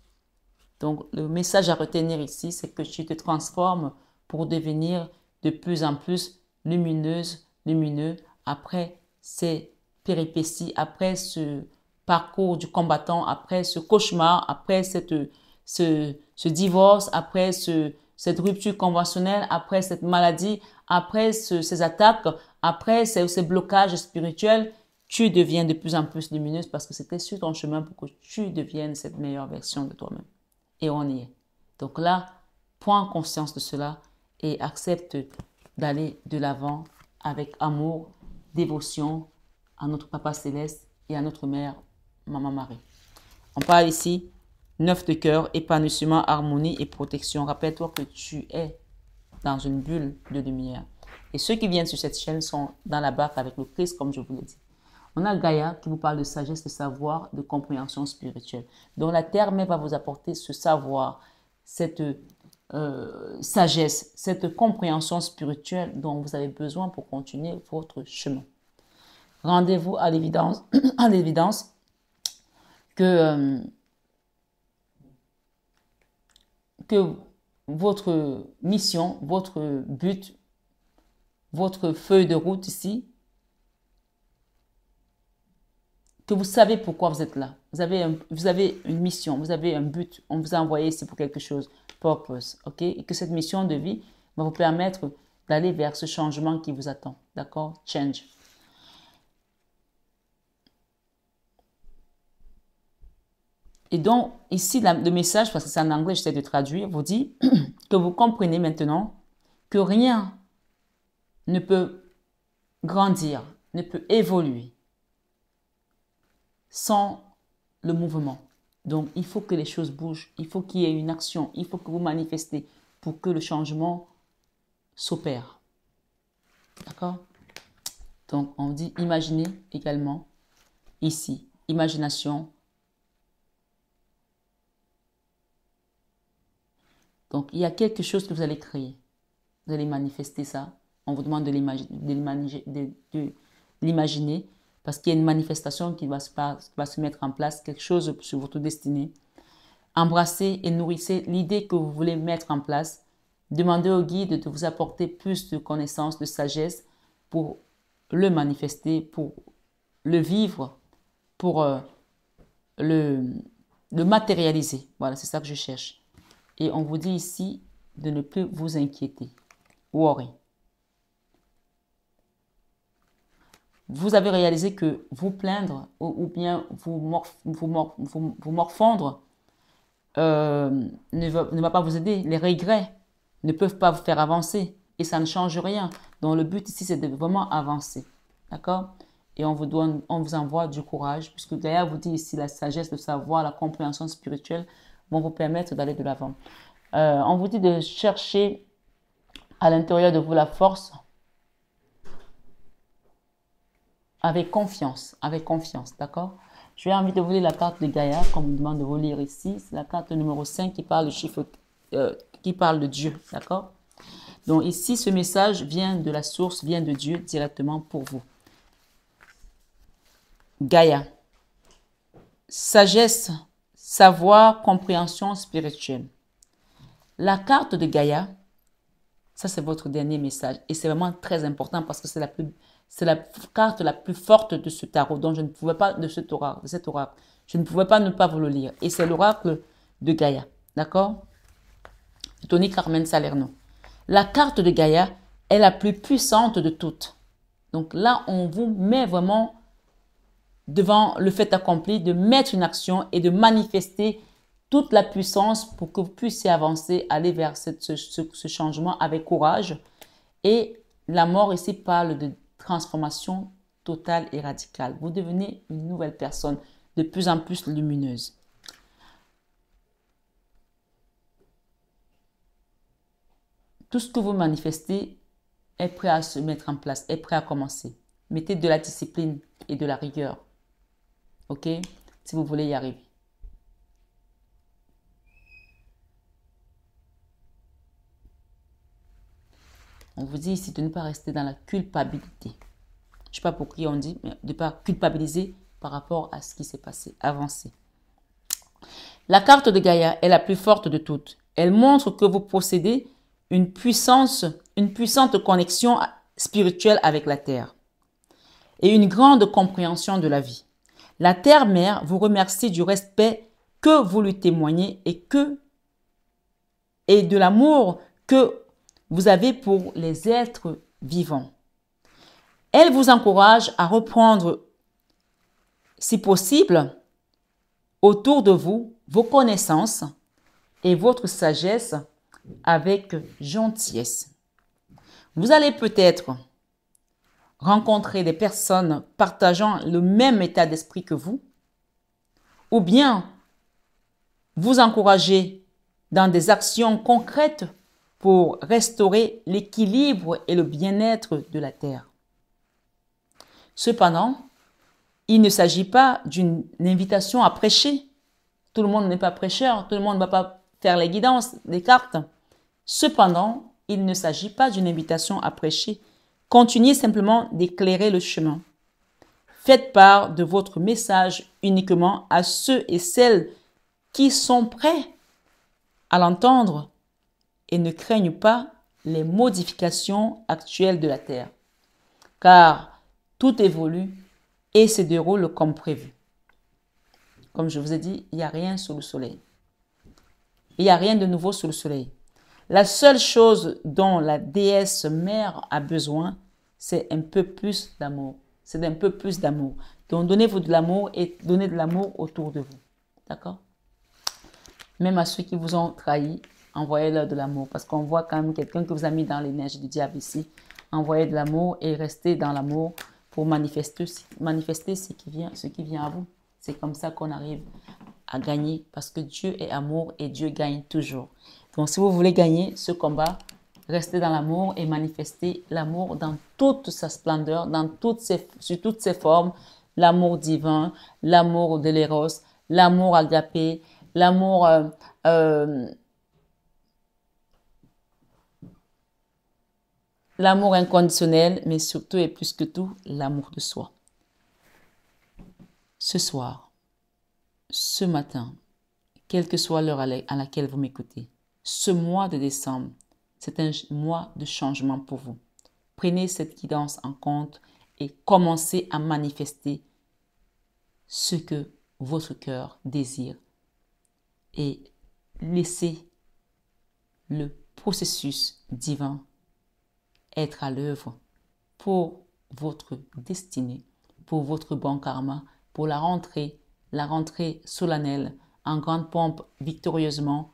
Speaker 1: Donc, le message à retenir ici, c'est que tu te transformes pour devenir de plus en plus lumineux après ces péripéties, après ce parcours du combattant, après ce cauchemar, après ce divorce, après cette rupture conventionnelle, après cette maladie, après ces attaques, après ces blocages spirituels. tu deviens de plus en plus lumineuse parce que c'était sur ton chemin pour que tu deviennes cette meilleure version de toi-même. Et on y est. Donc là, prends conscience de cela et accepte d'aller de l'avant avec amour, dévotion à notre Papa Céleste et à notre Mère, Maman Marie. On parle ici 9 de cœur, épanouissement, harmonie et protection. Rappelle-toi que tu es dans une bulle de lumière. Et ceux qui viennent sur cette chaîne sont dans la barque avec le Christ, comme je vous l'ai dit. On a Gaïa qui vous parle de sagesse, de savoir, de compréhension spirituelle. Donc la terre-mère va vous apporter ce savoir, cette sagesse, cette compréhension spirituelle dont vous avez besoin pour continuer votre chemin. Rendez-vous à l'évidence, que votre mission, votre but, votre feuille de route ici, que vous savez pourquoi vous êtes là. Vous avez une mission, vous avez un but. On vous a envoyé ici pour quelque chose. Purpose, ok? Et que cette mission de vie va vous permettre d'aller vers ce changement qui vous attend. D'accord? Change. Et donc, ici, le message, parce que c'est en anglais, j'essaie de traduire, vous dit que vous comprenez maintenant que rien ne peut grandir, ne peut évoluer sans le mouvement. Donc, il faut que les choses bougent, il faut qu'il y ait une action, il faut que vous manifestez pour que le changement s'opère. D'accord? Donc, on dit imaginez également ici. Imagination. Donc, il y a quelque chose que vous allez créer. Vous allez manifester ça. On vous demande de l'imaginer parce qu'il y a une manifestation qui va se mettre en place, quelque chose sur votre destinée. Embrassez et nourrissez l'idée que vous voulez mettre en place. Demandez au guide de vous apporter plus de connaissances, de sagesse pour le manifester, pour le vivre, pour le matérialiser. Voilà, c'est ça que je cherche. Et on vous dit ici de ne plus vous inquiéter. Worry. Vous avez réalisé que vous plaindre ou bien vous morfondre ne va pas vous aider. Les regrets ne peuvent pas vous faire avancer et ça ne change rien. Donc le but ici, c'est de vraiment avancer. D'accord? Et on vous envoie du courage, puisque d'ailleurs, vous dit ici la sagesse, le savoir, la compréhension spirituelle vont vous permettre d'aller de l'avant. On vous dit de chercher à l'intérieur de vous la force avec confiance, d'accord? Je vais envie de vous lire la carte de Gaïa, comme on me demande de vous lire ici. C'est la carte numéro 5 qui parle de chiffre, qui parle de Dieu, d'accord? Donc ici, ce message vient de la source, vient de Dieu directement pour vous. Gaïa, sagesse, savoir, compréhension spirituelle. La carte de Gaïa, ça c'est votre dernier message et c'est vraiment très important parce que c'est la carte la plus forte de ce tarot, donc je ne pouvais pas, de cet oracle, je ne pouvais pas ne pas vous le lire. Et c'est l'oracle de Gaïa, d'accord? Tony Carmen Salerno. La carte de Gaïa est la plus puissante de toutes. Donc là, on vous met vraiment devant le fait accompli de mettre une action et de manifester toute la puissance pour que vous puissiez avancer, aller vers ce changement avec courage. Et la mort ici parle de transformation totale et radicale. Vous devenez une nouvelle personne de plus en plus lumineuse. Tout ce que vous manifestez est prêt à se mettre en place, est prêt à commencer. Mettez de la discipline et de la rigueur. Ok? Si vous voulez y arriver. On vous dit ici de ne pas rester dans la culpabilité. Je ne sais pas pour qui on dit, mais de ne pas culpabiliser par rapport à ce qui s'est passé. Avancez. La carte de Gaïa est la plus forte de toutes. Elle montre que vous possédez une puissante connexion spirituelle avec la Terre et une grande compréhension de la vie. La Terre-Mère vous remercie du respect que vous lui témoignez et de l'amour que vous avez pour les êtres vivants. Elle vous encourage à reprendre si possible, autour de vous, vos connaissances et votre sagesse avec gentillesse. Vous allez peut-être rencontrer des personnes partageant le même état d'esprit que vous, ou bien vous encourager dans des actions concrètes pour restaurer l'équilibre et le bien-être de la terre. Cependant, il ne s'agit pas d'une invitation à prêcher. Tout le monde n'est pas prêcheur, tout le monde ne va pas faire les guidances, les cartes. Cependant, il ne s'agit pas d'une invitation à prêcher. Continuez simplement d'éclairer le chemin. Faites part de votre message uniquement à ceux et celles qui sont prêts à l'entendre et ne craignent pas les modifications actuelles de la terre. Car tout évolue et se déroule comme prévu. Comme je vous ai dit, il n'y a rien sous le soleil. Il n'y a rien de nouveau sous le soleil. La seule chose dont la déesse mère a besoin, c'est un peu plus d'amour. C'est d'un peu plus d'amour. Donc, donnez-vous de l'amour et donnez de l'amour autour de vous. D'accord? Même à ceux qui vous ont trahi, envoyez-leur de l'amour. Parce qu'on voit quand même quelqu'un que vous a mis dans l'énergie du diable ici. Envoyez de l'amour et restez dans l'amour pour manifester ce qui vient à vous. C'est comme ça qu'on arrive à gagner. Parce que Dieu est amour et Dieu gagne toujours. Donc, si vous voulez gagner ce combat, restez dans l'amour et manifestez l'amour dans toute sa splendeur, sur toutes ses formes. L'amour divin, l'amour de l'éros, l'amour agapé, l'amour l'amour inconditionnel, mais surtout et plus que tout, l'amour de soi. Ce soir, ce matin, quelle que soit l'heure à laquelle vous m'écoutez, ce mois de décembre, c'est un mois de changement pour vous. Prenez cette guidance en compte et commencez à manifester ce que votre cœur désire. Et laissez le processus divin être à l'œuvre pour votre destinée, pour votre bon karma, pour la rentrée solennelle en grande pompe victorieusement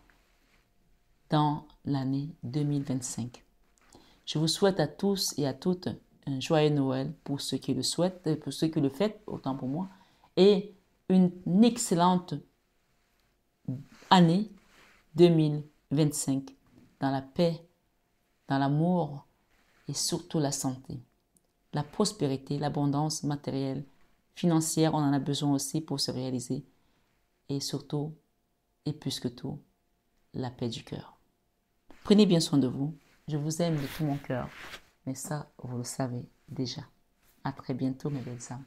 Speaker 1: dans l'année 2025. Je vous souhaite à tous et à toutes un joyeux Noël pour ceux qui le souhaitent, pour ceux qui le fêtent, autant pour moi, et une excellente année 2025 dans la paix, dans l'amour et surtout la santé, la prospérité, l'abondance matérielle, financière, on en a besoin aussi pour se réaliser et surtout, et plus que tout, la paix du cœur. Prenez bien soin de vous. Je vous aime de tout mon cœur. Mais ça, vous le savez déjà. À très bientôt, mes belles âmes.